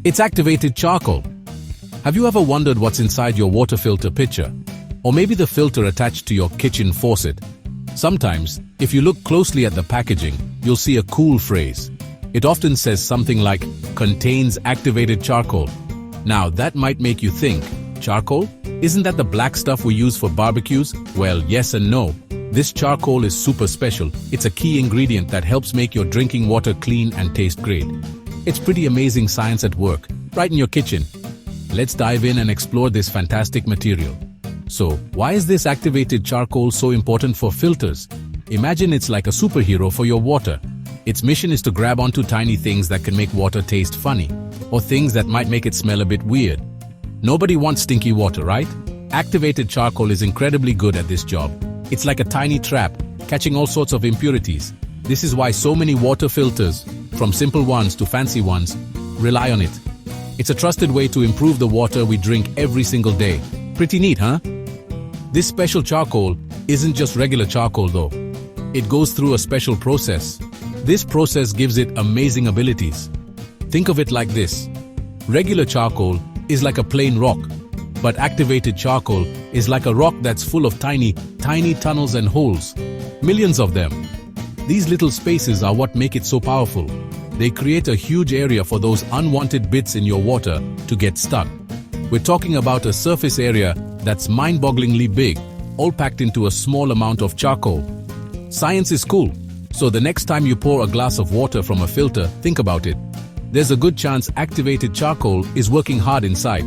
It's activated charcoal. Have you ever wondered what's inside your water filter pitcher? Or maybe the filter attached to your kitchen faucet? Sometimes, if you look closely at the packaging, you'll see a cool phrase. It often says something like, contains activated charcoal. Now, that might make you think, charcoal? Isn't that the black stuff we use for barbecues? Well, yes and no. This charcoal is super special. It's a key ingredient that helps make your drinking water clean and taste great. It's pretty amazing science at work, right in your kitchen. Let's dive in and explore this fantastic material. So, why is this activated charcoal so important for filters? Imagine it's like a superhero for your water. Its mission is to grab onto tiny things that can make water taste funny, or things that might make it smell a bit weird. Nobody wants stinky water, right? Activated charcoal is incredibly good at this job. It's like a tiny trap, catching all sorts of impurities. This is why so many water filters, from simple ones to fancy ones, rely on it. It's a trusted way to improve the water we drink every single day. Pretty neat, huh? This special charcoal isn't just regular charcoal though. It goes through a special process. This process gives it amazing abilities. Think of it like this. Regular charcoal is like a plain rock, but activated charcoal is like a rock that's full of tiny tunnels and holes. Millions of them. These little spaces are what make it so powerful. They create a huge area for those unwanted bits in your water to get stuck. We're talking about a surface area that's mind-bogglingly big, all packed into a small amount of charcoal. Science is cool. So the next time you pour a glass of water from a filter, think about it. There's a good chance activated charcoal is working hard inside.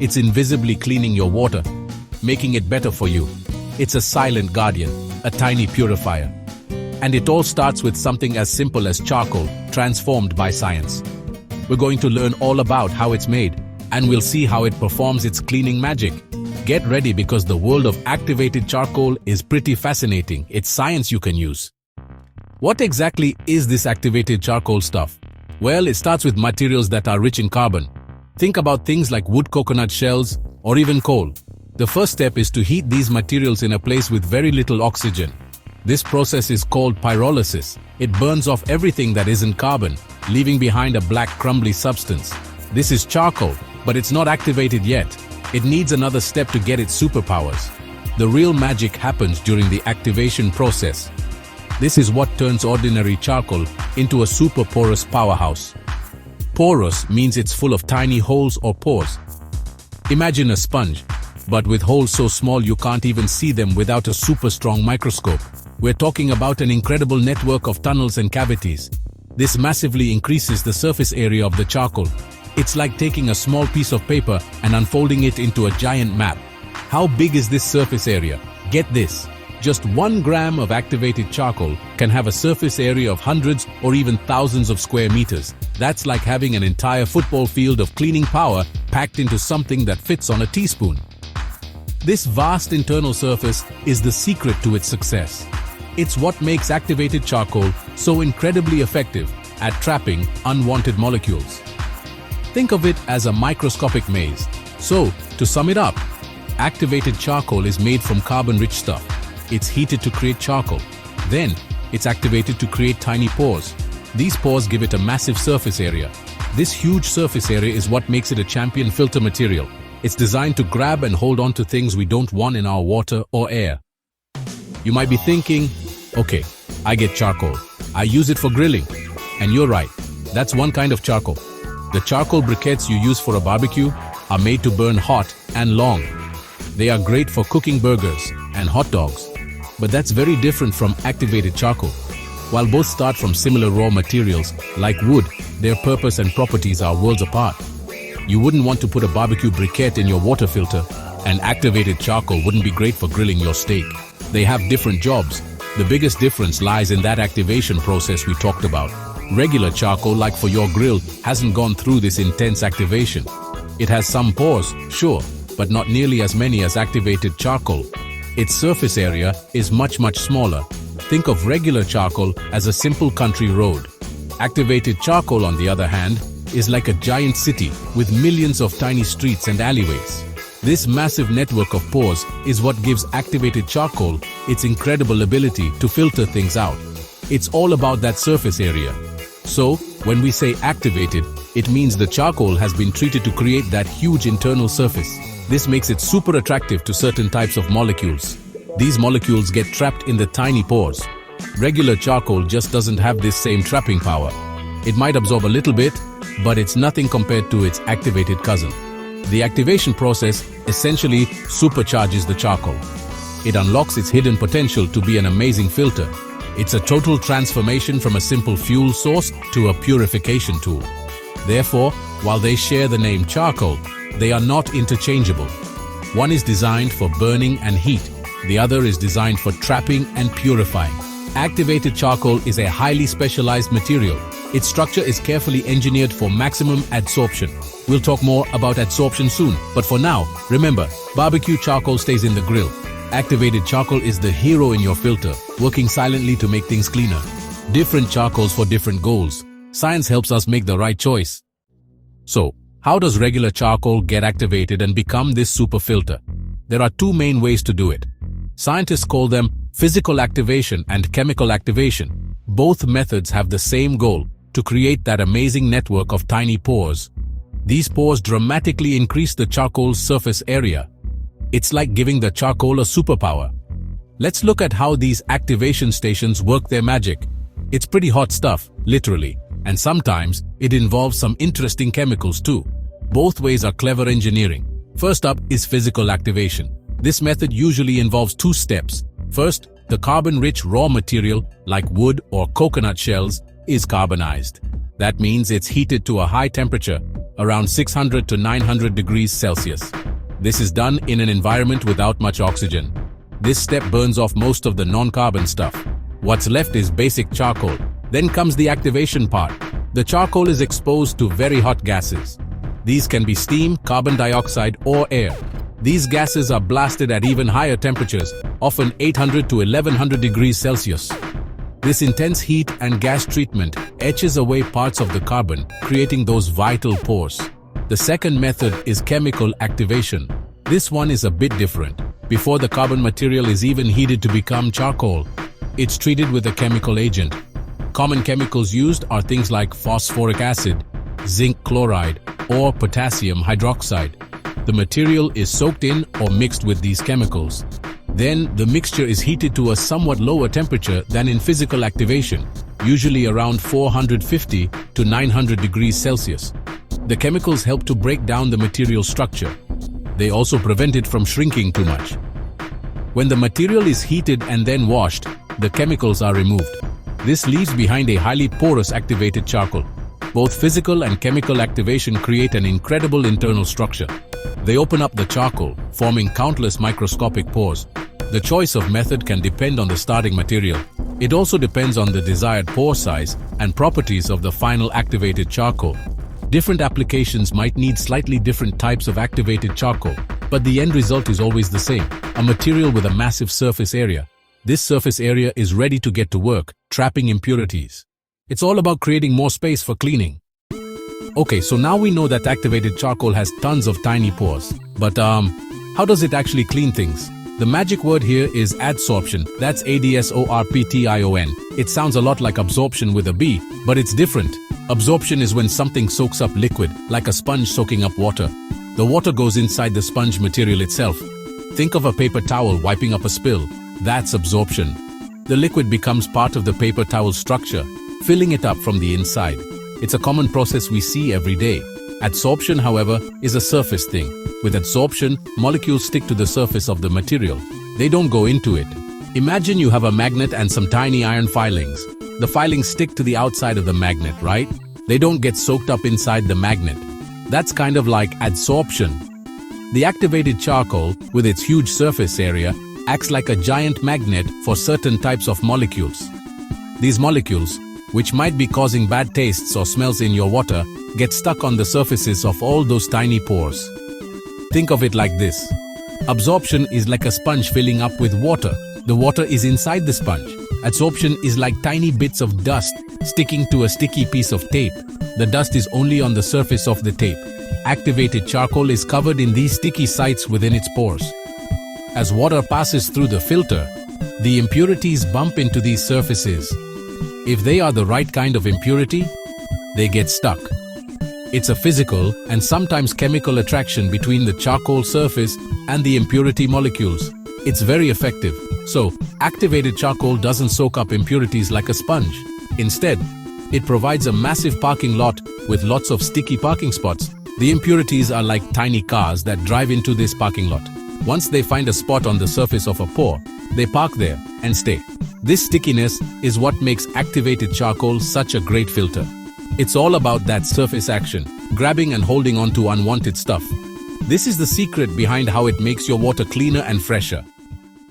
It's invisibly cleaning your water, making it better for you. It's a silent guardian, a tiny purifier. And it all starts with something as simple as charcoal, transformed by science. We're going to learn all about how it's made, and we'll see how it performs its cleaning magic. Get ready because the world of activated charcoal is pretty fascinating. It's science you can use. What exactly is this activated charcoal stuff? Well, it starts with materials that are rich in carbon. Think about things like wood, coconut shells, or even coal. The first step is to heat these materials in a place with very little oxygen. This process is called pyrolysis. It burns off everything that isn't carbon, leaving behind a black crumbly substance. This is charcoal, but it's not activated yet. It needs another step to get its superpowers. The real magic happens during the activation process. This is what turns ordinary charcoal into a super porous powerhouse. Porous means it's full of tiny holes or pores. Imagine a sponge, but with holes so small you can't even see them without a super strong microscope. We're talking about an incredible network of tunnels and cavities. This massively increases the surface area of the charcoal. It's like taking a small piece of paper and unfolding it into a giant map. How big is this surface area? Get this. Just 1 gram of activated charcoal can have a surface area of hundreds or even thousands of square meters. That's like having an entire football field of cleaning power packed into something that fits on a teaspoon. This vast internal surface is the secret to its success. It's what makes activated charcoal so incredibly effective at trapping unwanted molecules. Think of it as a microscopic maze. So, to sum it up, activated charcoal is made from carbon-rich stuff. It's heated to create charcoal. Then, it's activated to create tiny pores. These pores give it a massive surface area. This huge surface area is what makes it a champion filter material. It's designed to grab and hold on to things we don't want in our water or air. You might be thinking, okay, I get charcoal. I use it for grilling. And you're right, that's one kind of charcoal. The charcoal briquettes you use for a barbecue are made to burn hot and long. They are great for cooking burgers and hot dogs. But that's very different from activated charcoal. While both start from similar raw materials, like wood, their purpose and properties are worlds apart. You wouldn't want to put a barbecue briquette in your water filter, and activated charcoal wouldn't be great for grilling your steak. They have different jobs. The biggest difference lies in that activation process we talked about. Regular charcoal, like for your grill, hasn't gone through this intense activation. It has some pores, sure, but not nearly as many as activated charcoal. Its surface area is much smaller. Think of regular charcoal as a simple country road. Activated charcoal, on the other hand, is like a giant city with millions of tiny streets and alleyways. This massive network of pores is what gives activated charcoal its incredible ability to filter things out. It's all about that surface area. So, When we say activated, it means the charcoal has been treated to create that huge internal surface. This makes it super attractive to certain types of molecules. These molecules get trapped in the tiny pores. Regular charcoal just doesn't have this same trapping power. It might absorb a little bit, but it's nothing compared to its activated cousin. The activation process essentially supercharges the charcoal. It unlocks its hidden potential to be an amazing filter. It's a total transformation from a simple fuel source to a purification tool. Therefore, while they share the name charcoal, they are not interchangeable. One is designed for burning and heat. The other is designed for trapping and purifying. Activated charcoal is a highly specialized material. Its structure is carefully engineered for maximum adsorption. We'll talk more about adsorption soon, but for now, remember, barbecue charcoal stays in the grill. Activated charcoal is the hero in your filter, working silently to make things cleaner. Different charcoals for different goals. Science helps us make the right choice. So, how does regular charcoal get activated and become this super filter? There are two main ways to do it. Scientists call them physical activation and chemical activation. Both methods have the same goal, to create that amazing network of tiny pores. These pores dramatically increase the charcoal's surface area. It's like giving the charcoal a superpower. Let's look at how these activation stations work their magic. It's pretty hot stuff, literally, and sometimes it involves some interesting chemicals too. Both ways are clever engineering. First up is physical activation. This method usually involves two steps. First, the carbon-rich raw material, like wood or coconut shells, is carbonized. That means it's heated to a high temperature, around 600 to 900 degrees Celsius. This is done in an environment without much oxygen. This step burns off most of the non-carbon stuff. What's left is basic charcoal. Then comes the activation part. The charcoal is exposed to very hot gases. These can be steam, carbon dioxide, or air. These gases are blasted at even higher temperatures, often 800 to 1100 degrees Celsius. This intense heat and gas treatment etches away parts of the carbon, creating those vital pores. The second method is chemical activation. This one is a bit different. Before the carbon material is even heated to become charcoal, it's treated with a chemical agent. Common chemicals used are things like phosphoric acid, zinc chloride, or potassium hydroxide. The material is soaked in or mixed with these chemicals. Then, the mixture is heated to a somewhat lower temperature than in physical activation, usually around 450 to 900 degrees Celsius. The chemicals help to break down the material structure. They also prevent it from shrinking too much. When the material is heated and then washed, the chemicals are removed. This leaves behind a highly porous activated charcoal. Both physical and chemical activation create an incredible internal structure. They open up the charcoal, forming countless microscopic pores. The choice of method can depend on the starting material. It also depends on the desired pore size and properties of the final activated charcoal. Different applications might need slightly different types of activated charcoal, but the end result is always the same, a material with a massive surface area. This surface area is ready to get to work, trapping impurities. It's all about creating more space for cleaning. Okay, so now we know that activated charcoal has tons of tiny pores. But how does it actually clean things? The magic word here is adsorption. That's adsorption. It sounds a lot like absorption with a B, but it's different. Absorption is when something soaks up liquid, like a sponge soaking up water. The water goes inside the sponge material itself. Think of a paper towel wiping up a spill. That's absorption. The liquid becomes part of the paper towel structure, filling it up from the inside. It's a common process we see every day. Adsorption, however, is a surface thing. With adsorption, molecules stick to the surface of the material. They don't go into it. Imagine you have a magnet and some tiny iron filings. The filings stick to the outside of the magnet, right? They don't get soaked up inside the magnet. That's kind of like adsorption. The activated charcoal, with its huge surface area, acts like a giant magnet for certain types of molecules. These molecules, which might be causing bad tastes or smells in your water, get stuck on the surfaces of all those tiny pores. Think of it like this. Absorption is like a sponge filling up with water. The water is inside the sponge. Adsorption is like tiny bits of dust sticking to a sticky piece of tape. The dust is only on the surface of the tape. Activated charcoal is covered in these sticky sites within its pores. As water passes through the filter, the impurities bump into these surfaces. If they are the right kind of impurity, they get stuck. It's a physical and sometimes chemical attraction between the charcoal surface and the impurity molecules. It's very effective. So, activated charcoal doesn't soak up impurities like a sponge. Instead, it provides a massive parking lot with lots of sticky parking spots. The impurities are like tiny cars that drive into this parking lot. Once they find a spot on the surface of a pore, they park there and stay. This stickiness is what makes activated charcoal such a great filter. It's all about that surface action, grabbing and holding on to unwanted stuff. This is the secret behind how it makes your water cleaner and fresher.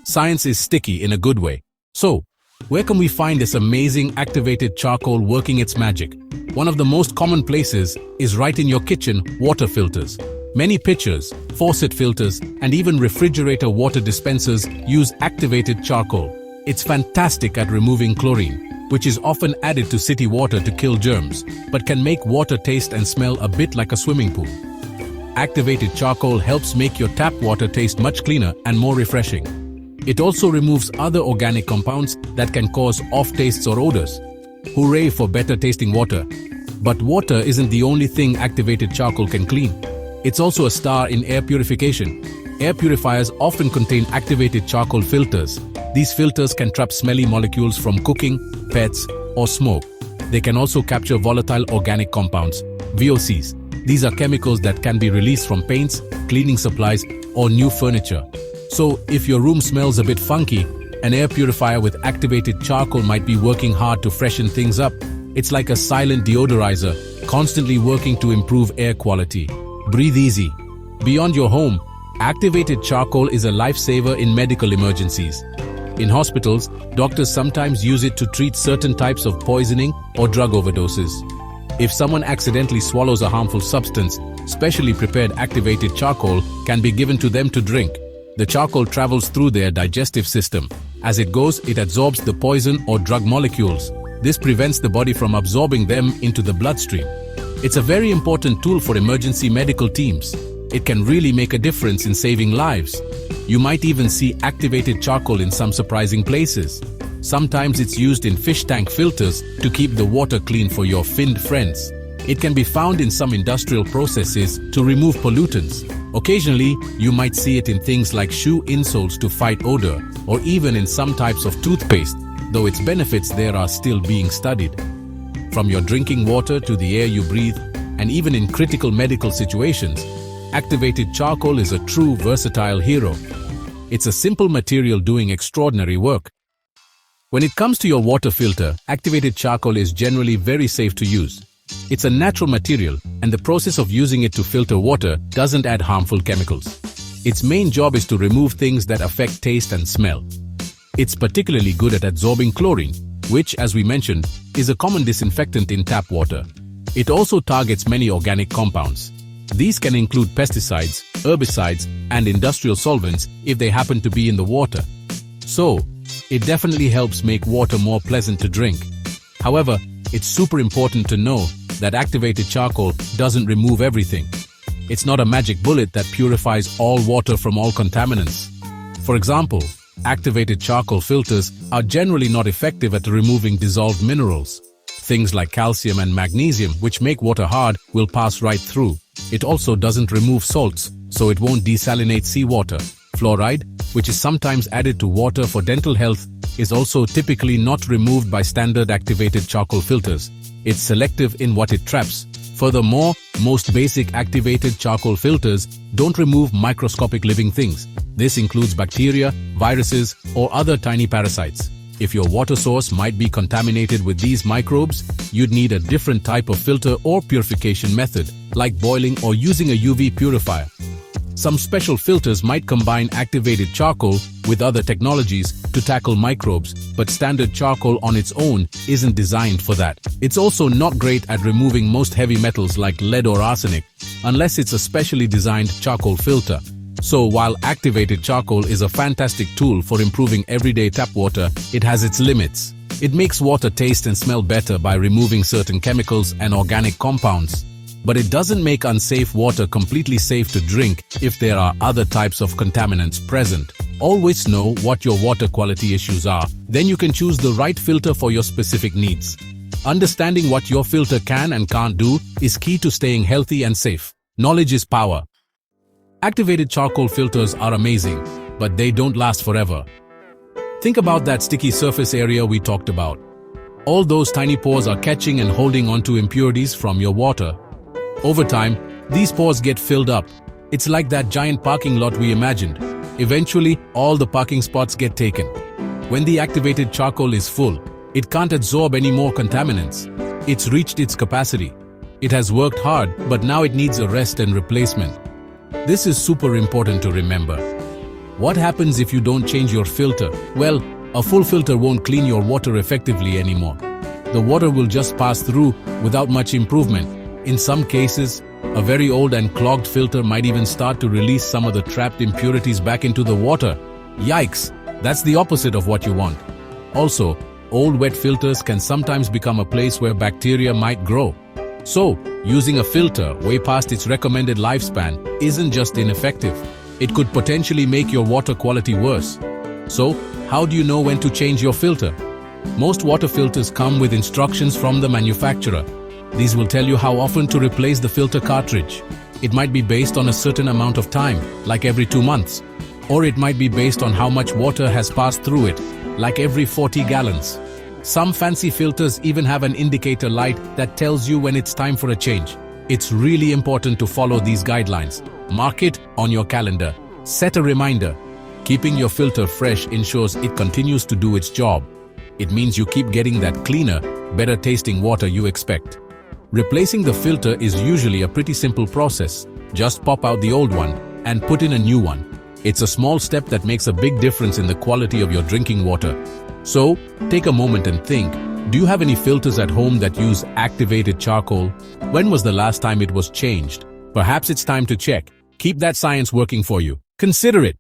Science is sticky in a good way. So, where can we find this amazing activated charcoal working its magic? One of the most common places is right in your kitchen water filters. Many pitchers, faucet filters, and even refrigerator water dispensers use activated charcoal. It's fantastic at removing chlorine, which is often added to city water to kill germs, but can make water taste and smell a bit like a swimming pool. Activated charcoal helps make your tap water taste much cleaner and more refreshing. It also removes other organic compounds that can cause off tastes or odors. Hooray for better tasting water! But water isn't the only thing activated charcoal can clean. It's also a star in air purification. Air purifiers often contain activated charcoal filters. These filters can trap smelly molecules from cooking, pets, or smoke. They can also capture volatile organic compounds, VOCs. These are chemicals that can be released from paints, cleaning supplies, or new furniture. So, if your room smells a bit funky, an air purifier with activated charcoal might be working hard to freshen things up. It's like a silent deodorizer, constantly working to improve air quality. Breathe easy. Beyond your home, activated charcoal is a lifesaver in medical emergencies. In hospitals, doctors sometimes use it to treat certain types of poisoning or drug overdoses. If someone accidentally swallows a harmful substance, specially prepared activated charcoal can be given to them to drink. The charcoal travels through their digestive system. As it goes, it absorbs the poison or drug molecules. This prevents the body from absorbing them into the bloodstream. It's a very important tool for emergency medical teams. It can really make a difference in saving lives. You might even see activated charcoal in some surprising places. Sometimes it's used in fish tank filters to keep the water clean for your finned friends. It can be found in some industrial processes to remove pollutants. Occasionally, you might see it in things like shoe insoles to fight odor, or even in some types of toothpaste, though its benefits there are still being studied. From your drinking water to the air you breathe, and even in critical medical situations, activated charcoal is a true versatile hero. It's a simple material doing extraordinary work. When it comes to your water filter, activated charcoal is generally very safe to use. It's a natural material, and the process of using it to filter water doesn't add harmful chemicals. Its main job is to remove things that affect taste and smell. It's particularly good at absorbing chlorine, which, as we mentioned, is a common disinfectant in tap water. It also targets many organic compounds. These can include pesticides, herbicides, and industrial solvents if they happen to be in the water. So, it definitely helps make water more pleasant to drink. However, it's super important to know that activated charcoal doesn't remove everything. It's not a magic bullet that purifies all water from all contaminants. For example, activated charcoal filters are generally not effective at removing dissolved minerals. Things like calcium and magnesium, which make water hard, will pass right through. It also doesn't remove salts, so it won't desalinate seawater. Fluoride, which is sometimes added to water for dental health, is also typically not removed by standard activated charcoal filters. It's selective in what it traps. Furthermore, most basic activated charcoal filters don't remove microscopic living things. This includes bacteria, viruses, or other tiny parasites. If your water source might be contaminated with these microbes, you'd need a different type of filter or purification method, like boiling or using a UV purifier. Some special filters might combine activated charcoal with other technologies to tackle microbes, but standard charcoal on its own isn't designed for that. It's also not great at removing most heavy metals like lead or arsenic, unless it's a specially designed charcoal filter. So while activated charcoal is a fantastic tool for improving everyday tap water, it has its limits. It makes water taste and smell better by removing certain chemicals and organic compounds. But it doesn't make unsafe water completely safe to drink if there are other types of contaminants present. Always know what your water quality issues are, then you can choose the right filter for your specific needs. Understanding what your filter can and can't do is key to staying healthy and safe. Knowledge is power. Activated charcoal filters are amazing, but they don't last forever. Think about that sticky surface area we talked about. All those tiny pores are catching and holding onto impurities from your water. Over time, these pores get filled up. It's like that giant parking lot we imagined. Eventually, all the parking spots get taken. When the activated charcoal is full, it can't absorb any more contaminants. It's reached its capacity. It has worked hard, but now it needs a rest and replacement. This is super important to remember. What happens if you don't change your filter? Well, a full filter won't clean your water effectively anymore. The water will just pass through without much improvement. In some cases, a very old and clogged filter might even start to release some of the trapped impurities back into the water. Yikes! That's the opposite of what you want. Also, old wet filters can sometimes become a place where bacteria might grow. So, using a filter way past its recommended lifespan isn't just ineffective. It could potentially make your water quality worse. So, how do you know when to change your filter? Most water filters come with instructions from the manufacturer. These will tell you how often to replace the filter cartridge. It might be based on a certain amount of time, like every 2 months. Or it might be based on how much water has passed through it, like every 40 gallons. Some fancy filters even have an indicator light that tells you when it's time for a change. It's really important to follow these guidelines. Mark it on your calendar. Set a reminder. Keeping your filter fresh ensures it continues to do its job. It means you keep getting that cleaner, better tasting water you expect. Replacing the filter is usually a pretty simple process. Just pop out the old one and put in a new one. It's a small step that makes a big difference in the quality of your drinking water. So, take a moment and think, do you have any filters at home that use activated charcoal? When was the last time it was changed? Perhaps it's time to check. Keep that science working for you. Consider it.